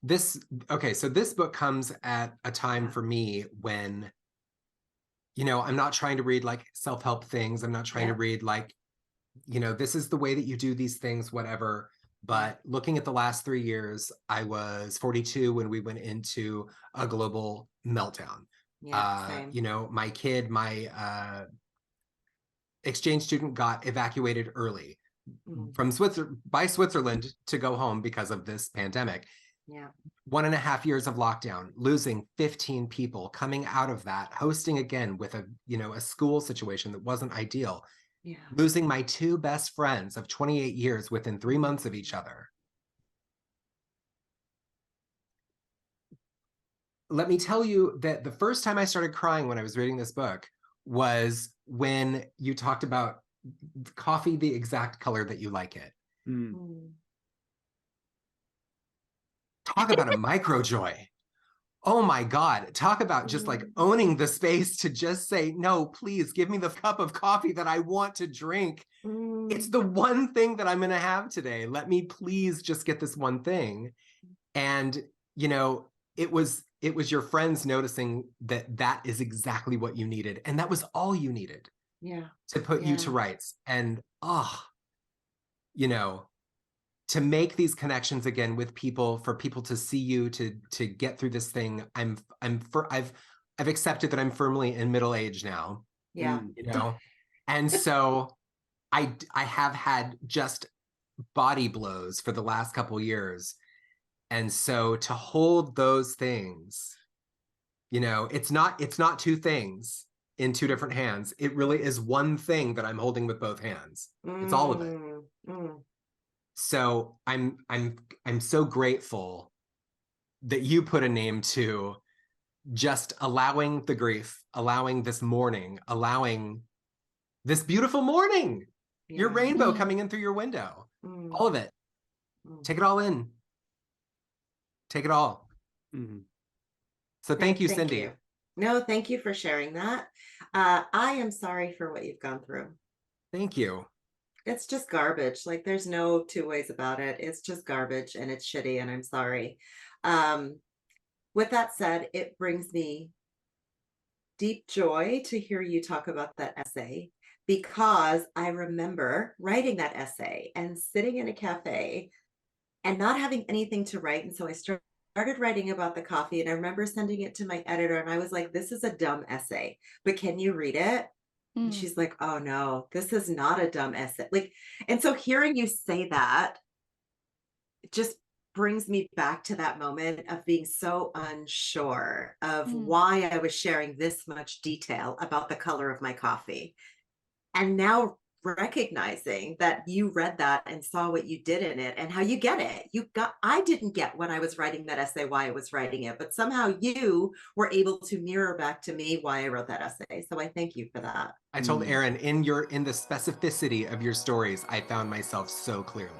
So this book comes at a time for me when, I'm not trying to read like self-help things. I'm not trying to read like, this is the way that you do these things, whatever. But looking at the last 3 years, I was 42 when we went into a global meltdown. Same. My kid, my exchange student got evacuated early from Switzerland to go home because of this pandemic. Yeah. 1.5 years of lockdown, losing 15 people, coming out of that, hosting again with a school situation that wasn't ideal. Yeah. Losing my 2 best friends of 28 years within 3 months of each other. Let me tell you that the first time I started crying when I was reading this book was when you talked about coffee the exact color that you like it. Talk about a microjoy. Oh my God. Talk about just like owning the space to just say, no, please give me the cup of coffee that I want to drink. It's the one thing that I'm going to have today. Let me please just get this one thing. And, it was your friends noticing that is exactly what you needed. And that was all you needed. Yeah. To put you to rights. And, to make these connections again with people, for people to see you, to get through this thing. I've accepted that I'm firmly in middle age now. Yeah. And so I have had just body blows for the last couple years. And so to hold those things, it's not 2 things in 2 different hands. It really is one thing that I'm holding with both hands. It's all of it. So I'm so grateful that you put a name to just allowing the grief, allowing this mourning, allowing this beautiful morning, your rainbow coming in through your window, all of it. Take it all in. Take it all. So thank you, Cyndie. You. No, thank you for sharing that. I am sorry for what you've gone through. Thank you. It's just garbage. Like, there's no 2 ways about it. It's just garbage and it's shitty, and I'm sorry. With that said, it brings me deep joy to hear you talk about that essay, because I remember writing that essay and sitting in a cafe and not having anything to write. And so I started writing about the coffee, and I remember sending it to my editor, and I was like, this is a dumb essay, but can you read it? And she's like, oh no, this is not a dumb essay. Like, and so hearing you say that, it just brings me back to that moment of being so unsure of why I was sharing this much detail about the color of my coffee. And now recognizing that you read that and saw what you did in it and how you get it. I didn't get when I was writing that essay why I was writing it, but somehow you were able to mirror back to me why I wrote that essay. So I thank you for that. I told Erin, in the specificity of your stories, I found myself so clearly.